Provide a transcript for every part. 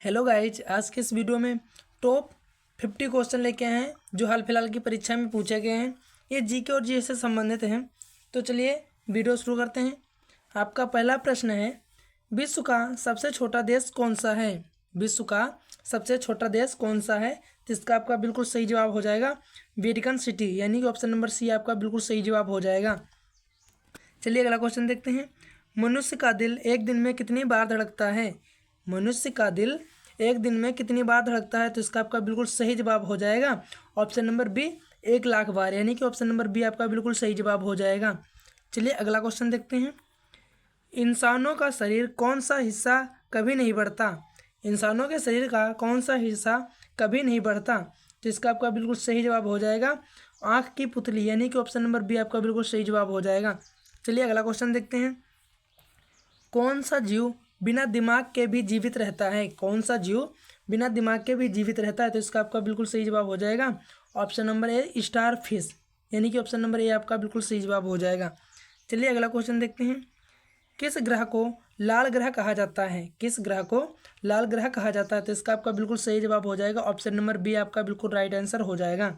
Hello guys, आज के इस वीडियो में टॉप 50 क्वेश्चन लेके आए हैं जो हाल फिलहाल की परीक्षा में पूछे गए हैं। ये जीके और जीएस से संबंधित हैं। तो चलिए वीडियो शुरू करते हैं। आपका पहला प्रश्न है, विश्व का सबसे छोटा देश कौन सा है? विश्व का सबसे छोटा देश कौन सा है? तो इसका आपका बिल्कुल सही जवाब हो जाएगा वेटिकन सिटी, यानी कि ऑप्शन नंबर सी आपका बिल्कुल सही जवाब हो जाएगा। चलिए अगला क्वेश्चन देखते हैं। मनुष्य का दिल एक दिन में कितनी बार धड़कता है? मनुष्य का दिल एक दिन में कितनी बार धड़कता है? तो इसका आपका बिल्कुल सही जवाब हो जाएगा ऑप्शन नंबर बी 1 लाख बार, यानी कि ऑप्शन नंबर बी आपका बिल्कुल सही जवाब हो जाएगा। चलिए अगला क्वेश्चन देखते हैं। इंसानों का शरीर कौन सा हिस्सा कभी नहीं बढ़ता? इंसानों के शरीर का कौन सा हिस्सा कभी नहीं बढ़ता? तो इसका आपका बिल्कुल सही जवाब हो जाएगा आँख की पुतली, यानी कि ऑप्शन नंबर बी आपका बिल्कुल सही जवाब हो जाएगा। चलिए अगला क्वेश्चन देखते हैं। कौन सा जीव बिना दिमाग के भी जीवित रहता है? कौन सा जीव बिना दिमाग के भी जीवित रहता है? तो इसका आपका बिल्कुल सही जवाब हो जाएगा option number A star fish, यानी कि ऑप्शन नंबर ए आपका बिल्कुल सही जवाब हो जाएगा। चलिए अगला क्वेश्चन देखते हैं। किस ग्रह को लाल ग्रह कहा जाता है? किस ग्रह को लाल ग्रह कहा जाता है? तो इसका आपका बिल्कुल सही जवाब हो जाएगा ऑप्शन नंबर बी आपका बिल्कुल राइट आंसर हो जाएगा।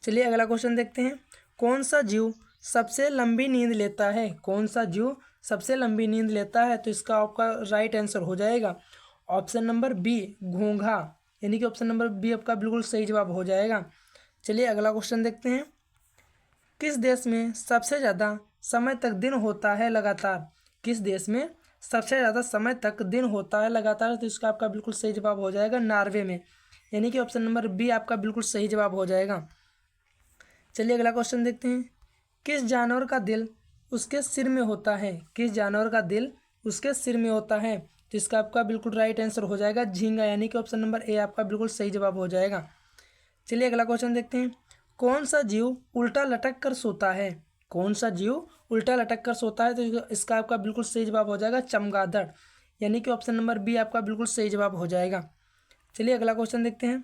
चलिए अगला क्वेश्चन देखते हैं। कौन सा जीव सबसे लंबी नींद लेता है? कौन सा जीव सबसे लंबी नींद लेता है? तो इसका आपका राइट आंसर हो जाएगा ऑप्शन नंबर बी घोंघा, यानी कि ऑप्शन नंबर बी आपका बिल्कुल सही जवाब हो जाएगा। चलिए अगला क्वेश्चन देखते हैं। किस देश में सबसे ज़्यादा समय तक दिन होता है लगातार? किस देश में सबसे ज़्यादा समय तक दिन होता है लगातार? तो इसका आपका बिल्कुल सही जवाब हो जाएगा नॉर्वे में, यानी कि ऑप्शन नंबर बी आपका बिल्कुल सही जवाब हो जाएगा। चलिए अगला क्वेश्चन देखते हैं। किस जानवर का दिल उसके सिर में होता है? किस जानवर का दिल उसके सिर में होता है? तो इसका आपका बिल्कुल राइट आंसर हो जाएगा झींगा, यानी कि ऑप्शन नंबर ए आपका बिल्कुल सही जवाब हो जाएगा। चलिए अगला क्वेश्चन देखते हैं। कौन सा जीव उल्टा लटक कर सोता है? कौन सा जीव उल्टा लटक कर सोता है? तो इसका आपका बिल्कुल सही जवाब हो जाएगा चमगादड़, यानी कि ऑप्शन नंबर बी आपका बिल्कुल सही जवाब हो जाएगा। चलिए अगला क्वेश्चन देखते हैं।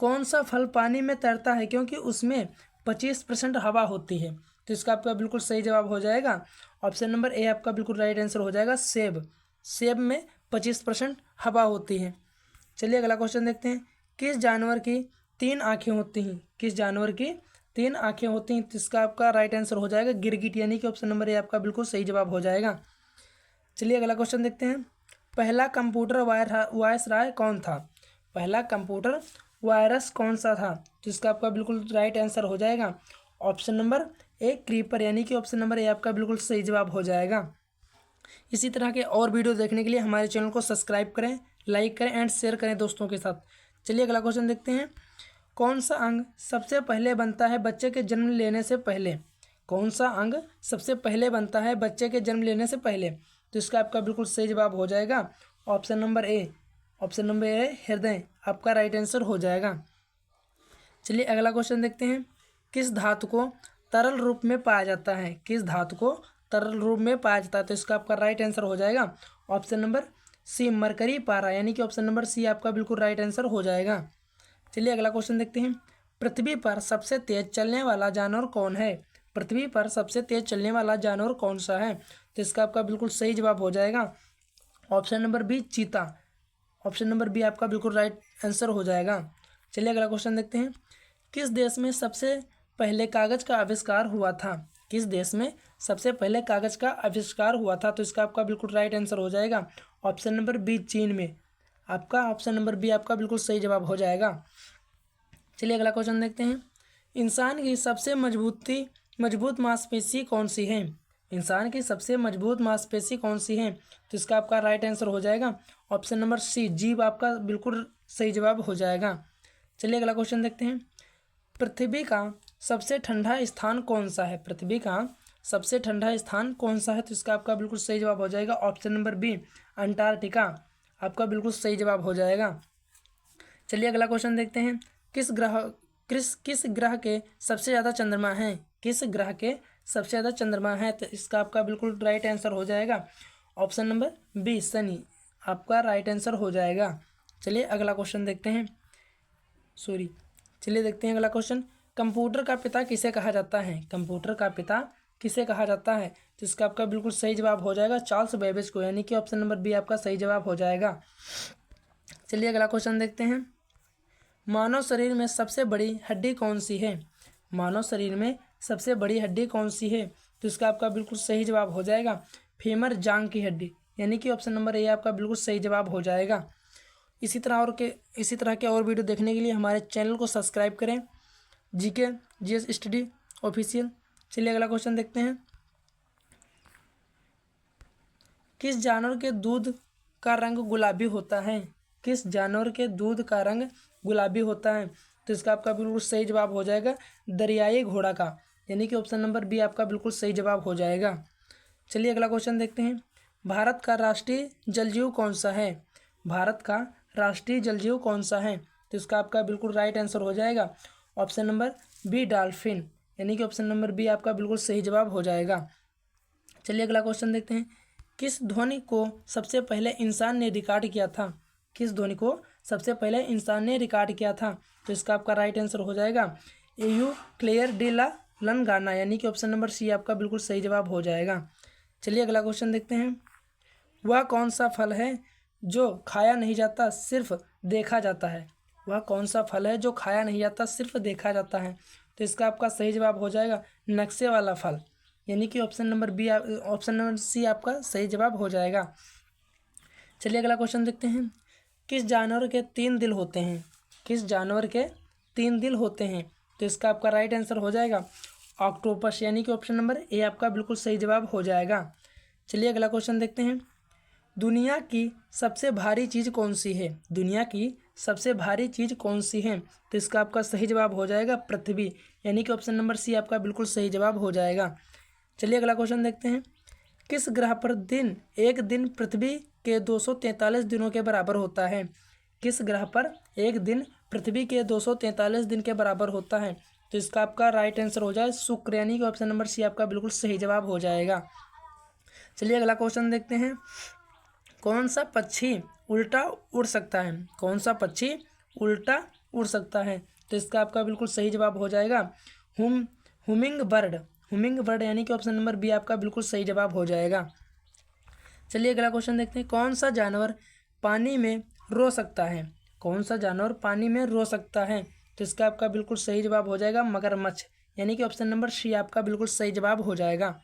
कौन सा फल पानी में तैरता है क्योंकि उसमें 25% हवा होती है? तो इसका आपका बिल्कुल सही जवाब हो जाएगा ऑप्शन नंबर ए आपका बिल्कुल राइट आंसर हो जाएगा सेब। सेब में 25% हवा होती है। चलिए अगला क्वेश्चन देखते हैं। किस जानवर की 3 आँखें होती हैं? किस जानवर की 3 आँखें होती हैं? तो इसका आपका राइट आंसर हो जाएगा गिरगिट, यानी कि ऑप्शन नंबर ए आपका बिल्कुल सही जवाब हो जाएगा। चलिए अगला क्वेश्चन देखते हैं। पहला कंप्यूटर वायरस कौन था? पहला कंप्यूटर वायरस कौन सा था? तो इसका आपका बिल्कुल राइट आंसर हो जाएगा ऑप्शन नंबर ए क्रीपर, यानी कि ऑप्शन नंबर ए आपका बिल्कुल सही जवाब हो जाएगा। इसी तरह के और वीडियो देखने के लिए हमारे चैनल को सब्सक्राइब करें, लाइक करें एंड शेयर करें दोस्तों के साथ। चलिए अगला क्वेश्चन देखते हैं। कौन सा अंग सबसे पहले बनता है बच्चे के जन्म लेने से पहले? कौन सा अंग सबसे पहले बनता है बच्चे के जन्म लेने से पहले? तो इसका आपका बिल्कुल सही जवाब हो जाएगा option number A. Option number A हृदय आपका राइट आंसर हो जाएगा। चलिए अगला क्वेश्चन देखते हैं। किस धातु को तरल रूप में पाया जाता है? किस धातु को तरल रूप में पाया जाता है? तो इसका आपका राइट आंसर हो जाएगा ऑप्शन नंबर सी मरकरी पारा, यानी कि ऑप्शन नंबर सी आपका बिल्कुल राइट आंसर हो जाएगा। चलिए अगला क्वेश्चन देखते हैं। पृथ्वी पर सबसे तेज चलने वाला जानवर कौन है? पृथ्वी पर सबसे तेज चलने वाला जानवर कौन सा है? तो इसका आपका बिल्कुल सही जवाब हो जाएगा ऑप्शन नंबर बी चीता। ऑप्शन नंबर बी आपका बिल्कुल राइट आंसर हो जाएगा। चलिए अगला क्वेश्चन देखते हैं। किस देश में सबसे पहले कागज का आविष्कार हुआ था? किस देश में सबसे पहले कागज का आविष्कार हुआ था? तो इसका आपका बिल्कुल राइट आंसर हो जाएगा ऑप्शन नंबर बी चीन में। आपका ऑप्शन नंबर बी आपका बिल्कुल सही जवाब हो जाएगा। चलिए अगला क्वेश्चन देखते हैं। इंसान की सबसे मजबूत मांसपेशी कौन सी है? इंसान की सबसे मजबूत मांसपेशी कौन सी है? तो इसका आपका राइट आंसर हो जाएगा ऑप्शन नंबर सी जीभ आपका बिल्कुल सही जवाब हो जाएगा। चलिए अगला क्वेश्चन देखते हैं। पृथ्वी का सबसे ठंडा स्थान कौन सा है? पृथ्वी का सबसे ठंडा स्थान कौन सा है? तो इसका आपका बिल्कुल सही जवाब हो जाएगा ऑप्शन नंबर बी अंटार्कटिका। आपका बिल्कुल सही जवाब हो जाएगा। चलिए अगला क्वेश्चन देखते हैं। किस ग्रह के सबसे ज़्यादा चंद्रमा हैं? किस ग्रह के सबसे ज़्यादा चंद्रमा है? तो इसका आपका बिल्कुल राइट आंसर हो जाएगा ऑप्शन नंबर बी शनि। आपका राइट आंसर हो जाएगा। चलिए अगला क्वेश्चन देखते हैं। चलिए देखते हैं अगला क्वेश्चन। कंप्यूटर का पिता किसे कहा जाता है? कंप्यूटर का पिता किसे कहा जाता है? तो इसका आपका बिल्कुल सही जवाब हो जाएगा चार्ल्स बेबेज को, यानी कि ऑप्शन नंबर बी आपका सही जवाब हो जाएगा। चलिए अगला क्वेश्चन देखते हैं। मानव शरीर में सबसे बड़ी हड्डी कौन सी है? मानव शरीर में सबसे बड़ी हड्डी कौन सी है? तो इसका आपका बिल्कुल सही जवाब हो जाएगा फीमर जांघ की हड्डी, यानी कि ऑप्शन नंबर ए आपका बिल्कुल सही जवाब हो जाएगा। इसी तरह के और वीडियो देखने के लिए हमारे चैनल को सब्सक्राइब करें, जीके जीएस स्टडी ऑफिशियल। चलिए अगला क्वेश्चन देखते हैं। किस जानवर के दूध का रंग गुलाबी होता है? किस जानवर के दूध का रंग गुलाबी होता है? तो इसका आपका बिल्कुल सही जवाब हो जाएगा दरियाई घोड़ा का, यानी कि ऑप्शन नंबर बी आपका बिल्कुल सही जवाब हो जाएगा। चलिए अगला क्वेश्चन देखते हैं। भारत का राष्ट्रीय जलजीव कौन सा है? भारत का राष्ट्रीय जलजीव कौन सा है? तो इसका आपका बिल्कुल राइट आंसर हो जाएगा ऑप्शन नंबर बी डॉल्फिन, यानी कि ऑप्शन नंबर बी आपका बिल्कुल सही जवाब हो जाएगा। चलिए अगला क्वेश्चन देखते हैं। किस ध्वनि को सबसे पहले इंसान ने रिकॉर्ड किया था? किस ध्वनि को सबसे पहले इंसान ने रिकॉर्ड किया था? तो इसका आपका राइट आंसर हो जाएगा एयू क्लेयर डी ला लन गाना, यानी कि ऑप्शन नंबर सी आपका बिल्कुल सही जवाब हो जाएगा। चलिए अगला क्वेश्चन देखते हैं। वह कौन सा फल है जो खाया नहीं जाता सिर्फ देखा जाता है? वह कौन सा फल है जो खाया नहीं जाता सिर्फ देखा जाता है? तो इसका आपका सही जवाब हो जाएगा नक्शे वाला फल, यानी कि ऑप्शन नंबर सी आपका सही जवाब हो जाएगा। चलिए अगला क्वेश्चन देखते हैं। किस जानवर के 3 दिल होते हैं? किस जानवर के 3 दिल होते हैं? तो इसका आपका राइट आंसर हो जाएगा ऑक्टोपस, यानी कि ऑप्शन नंबर ए आपका बिल्कुल सही जवाब हो जाएगा। चलिए अगला क्वेश्चन देखते हैं। दुनिया की सबसे भारी चीज़ कौन सी है? दुनिया की सबसे भारी चीज़ कौन सी है? तो इसका आपका सही जवाब हो जाएगा पृथ्वी, यानी कि ऑप्शन नंबर सी आपका बिल्कुल सही जवाब हो जाएगा। चलिए अगला क्वेश्चन देखते हैं। किस ग्रह पर एक दिन पृथ्वी के 243 दिनों के बराबर होता है? किस ग्रह पर एक दिन पृथ्वी के 243 दिन के बराबर होता है? तो इसका आपका राइट आंसर हो जाए शुक्र, यानी कि ऑप्शन नंबर सी आपका बिल्कुल सही जवाब हो जाएगा। चलिए अगला क्वेश्चन देखते हैं। कौन सा पक्षी उल्टा उड़ सकता है? कौन सा पक्षी उल्टा उड़ सकता है? तो इसका आपका बिल्कुल सही जवाब हो जाएगा हुमिंग बर्ड, यानी कि ऑप्शन नंबर बी आपका बिल्कुल सही जवाब हो जाएगा। चलिए अगला क्वेश्चन देखते हैं। कौन सा जानवर पानी में रो सकता है? कौन सा जानवर पानी में रो सकता है? तो इसका आपका बिल्कुल सही जवाब हो जाएगा मगरमच्छ, यानी कि ऑप्शन नंबर सी आपका बिल्कुल सही जवाब हो जाएगा।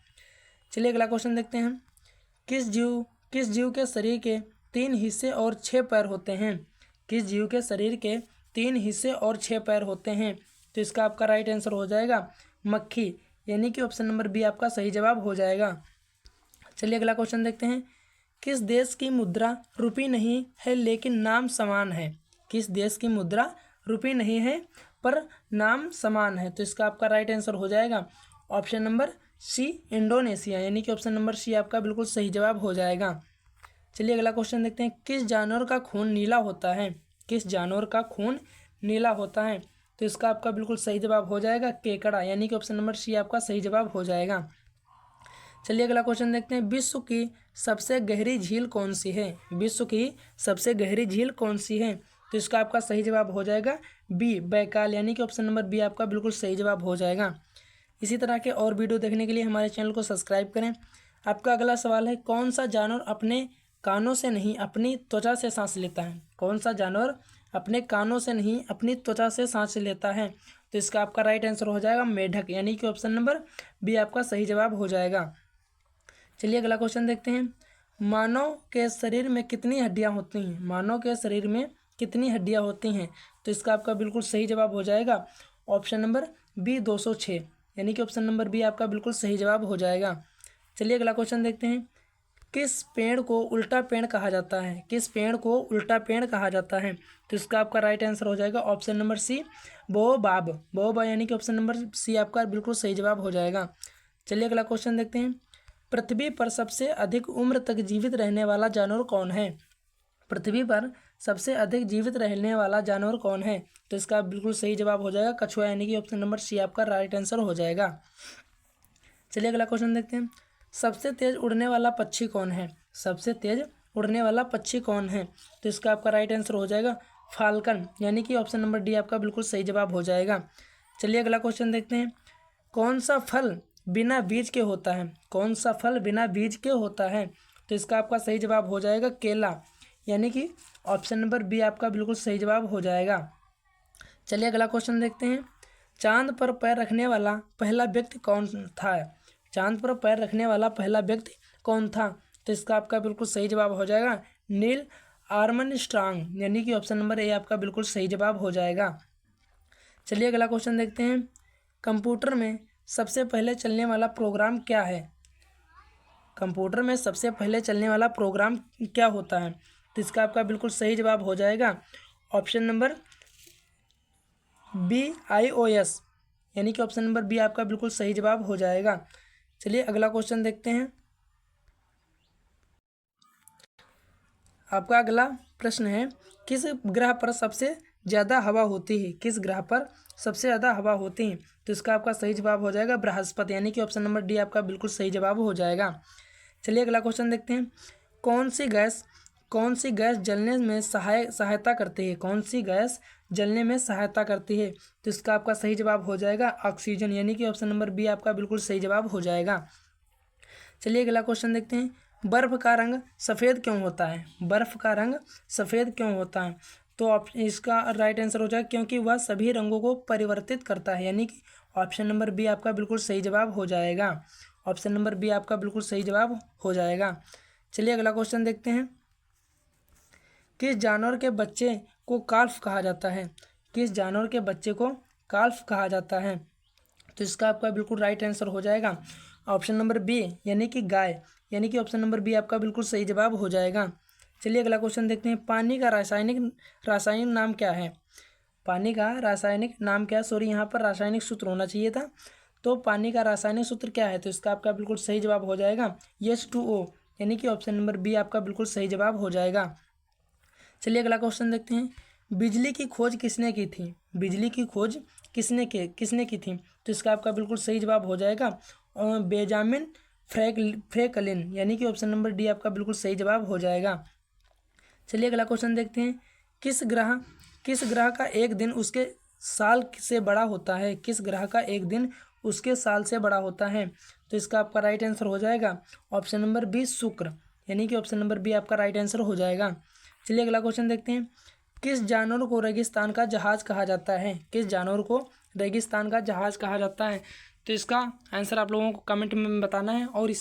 चलिए अगला क्वेश्चन देखते हैं। किस जीव के शरीर के 3 हिस्से और 6 पैर होते हैं? किस जीव के शरीर के 3 हिस्से और 6 पैर होते हैं? तो इसका आपका राइट आंसर हो जाएगा मक्खी, यानी कि ऑप्शन नंबर बी आपका सही जवाब हो जाएगा। चलिए अगला क्वेश्चन देखते हैं। किस देश की मुद्रा रुपी नहीं है लेकिन नाम समान है? किस देश की मुद्रा रुपी नहीं है पर नाम समान है? तो इसका आपका राइट आंसर हो जाएगा ऑप्शन नंबर सी इंडोनेशिया, यानी कि ऑप्शन नंबर सी आपका बिल्कुल सही जवाब हो जाएगा। चलिए अगला क्वेश्चन देखते हैं। किस जानवर का खून नीला होता है? किस जानवर का खून नीला होता है? तो इसका आपका बिल्कुल सही जवाब हो जाएगा केकड़ा, यानी कि ऑप्शन नंबर सी आपका सही जवाब हो जाएगा। चलिए अगला क्वेश्चन देखते हैं। विश्व की सबसे गहरी झील कौन सी है? विश्व की सबसे गहरी झील कौन सी है? तो इसका आपका सही जवाब हो जाएगा बी बैकाल, यानी कि ऑप्शन नंबर बी आपका बिल्कुल सही जवाब हो जाएगा। इसी तरह के और वीडियो देखने के लिए हमारे चैनल को सब्सक्राइब करें। आपका अगला सवाल है। कौन सा जानवर अपने कानों से नहीं अपनी त्वचा से सांस लेता है? कौन सा जानवर अपने कानों से नहीं अपनी त्वचा से सांस लेता है? तो इसका आपका राइट आंसर हो जाएगा मेढक, यानी कि ऑप्शन नंबर बी आपका सही जवाब हो जाएगा। चलिए अगला क्वेश्चन देखते हैं। मानव के शरीर में कितनी हड्डियां होती हैं? मानव के शरीर में कितनी हड्डियां होती हैं? तो इसका आपका बिल्कुल सही जवाब हो जाएगा ऑप्शन नंबर बी 206, यानी कि ऑप्शन नंबर बी आपका बिल्कुल सही जवाब हो जाएगा। चलिए अगला क्वेश्चन देखते हैं। किस पेड़ को उल्टा पेड़ कहा जाता है? किस पेड़ को उल्टा पेड़ कहा जाता है? तो इसका आपका राइट आंसर हो जाएगा ऑप्शन नंबर सी बोबाब, यानी कि ऑप्शन नंबर सी आपका बिल्कुल सही जवाब हो जाएगा। चलिए अगला क्वेश्चन देखते हैं। पृथ्वी पर सबसे अधिक उम्र तक जीवित रहने वाला जानवर कौन है? पृथ्वी पर सबसे अधिक जीवित रहने वाला जानवर कौन है? तो इसका बिल्कुल सही जवाब हो जाएगा कछुआ, यानी कि ऑप्शन नंबर सी आपका राइट आंसर हो जाएगा। चलिए अगला क्वेश्चन देखते हैं। सबसे तेज उड़ने वाला पक्षी कौन है? सबसे तेज उड़ने वाला पक्षी कौन है? तो इसका आपका राइट आंसर हो जाएगा फाल्कन, यानी कि ऑप्शन नंबर डी आपका बिल्कुल सही जवाब हो जाएगा। चलिए अगला क्वेश्चन देखते हैं। कौन सा फल बिना बीज के होता है? कौन सा फल बिना बीज के होता है? तो इसका आपका सही जवाब हो जाएगा केला, यानी कि ऑप्शन नंबर बी आपका बिल्कुल सही जवाब हो जाएगा। चलिए अगला क्वेश्चन देखते हैं। चांद पर पैर रखने वाला पहला व्यक्ति कौन था? चांद पर पैर रखने वाला पहला व्यक्ति कौन था? तो इसका आपका बिल्कुल सही जवाब हो जाएगा नील आर्मस्ट्रांग, यानी कि ऑप्शन नंबर ए आपका बिल्कुल सही जवाब हो जाएगा। चलिए अगला क्वेश्चन देखते हैं। कंप्यूटर में सबसे पहले चलने वाला प्रोग्राम क्या है? कंप्यूटर में सबसे पहले चलने वाला प्रोग्राम क्या होता है? तो इसका आपका बिल्कुल सही जवाब हो जाएगा ऑप्शन नंबर BIOS, यानी कि ऑप्शन नंबर बी आपका बिल्कुल सही जवाब हो जाएगा। चलिए अगला क्वेश्चन देखते हैं। आपका अगला प्रश्न है, किस ग्रह पर सबसे ज़्यादा हवा होती है? किस ग्रह पर सबसे ज़्यादा हवा होती है? तो इसका आपका सही जवाब हो जाएगा बृहस्पति, यानी कि ऑप्शन नंबर डी आपका बिल्कुल सही जवाब हो जाएगा। चलिए अगला क्वेश्चन देखते हैं। कौन सी गैस जलने में सहायता करती है? कौन सी गैस जलने में सहायता करती है? तो इसका आपका सही जवाब हो जाएगा ऑक्सीजन, यानी कि ऑप्शन नंबर बी आपका बिल्कुल सही जवाब हो जाएगा। चलिए अगला क्वेश्चन देखते हैं। बर्फ़ का रंग सफ़ेद क्यों होता है? बर्फ़ का रंग सफ़ेद क्यों होता है? तो इसका राइट आंसर हो जाएगा क्योंकि वह सभी रंगों को परिवर्तित करता है, यानी कि ऑप्शन नंबर बी आपका बिल्कुल सही जवाब हो जाएगा। ऑप्शन नंबर बी आपका बिल्कुल सही जवाब हो जाएगा। चलिए अगला क्वेश्चन देखते हैं। किस जानवर के बच्चे को काल्फ कहा जाता है? किस जानवर के बच्चे को काल्फ कहा जाता है? तो इसका आपका बिल्कुल राइट आंसर हो जाएगा ऑप्शन नंबर बी, यानी कि गाय, यानी कि ऑप्शन नंबर बी आपका बिल्कुल सही जवाब हो जाएगा। चलिए अगला क्वेश्चन देखते हैं। पानी का रासायनिक नाम क्या है? पानी का रासायनिक नाम क्या है? सॉरी, यहाँ पर रासायनिक सूत्र होना चाहिए था। तो पानी का रासायनिक सूत्र क्या है? तो इसका आपका बिल्कुल सही जवाब हो जाएगा H2O, यानी कि ऑप्शन नंबर बी आपका बिल्कुल सही जवाब हो जाएगा। चलिए अगला क्वेश्चन देखते हैं। बिजली की खोज किसने की थी? बिजली की खोज किसने की थी? तो इसका आपका बिल्कुल सही जवाब हो जाएगा बेंजामिन फ्रैंकलिन, यानी कि ऑप्शन नंबर डी आपका बिल्कुल सही जवाब हो जाएगा। चलिए अगला क्वेश्चन देखते हैं। किस ग्रह का एक दिन उसके साल से बड़ा होता है? किस ग्रह का एक दिन उसके साल से बड़ा होता है? तो इसका आपका राइट आंसर हो जाएगा ऑप्शन नंबर बी शुक्र, यानी कि ऑप्शन नंबर बी आपका राइट आंसर हो जाएगा। चलिए अगला क्वेश्चन देखते हैं। किस जानवर को रेगिस्तान का जहाज कहा जाता है? किस जानवर को रेगिस्तान का जहाज कहा जाता है? तो इसका आंसर आप लोगों को कमेंट में बताना है और इसी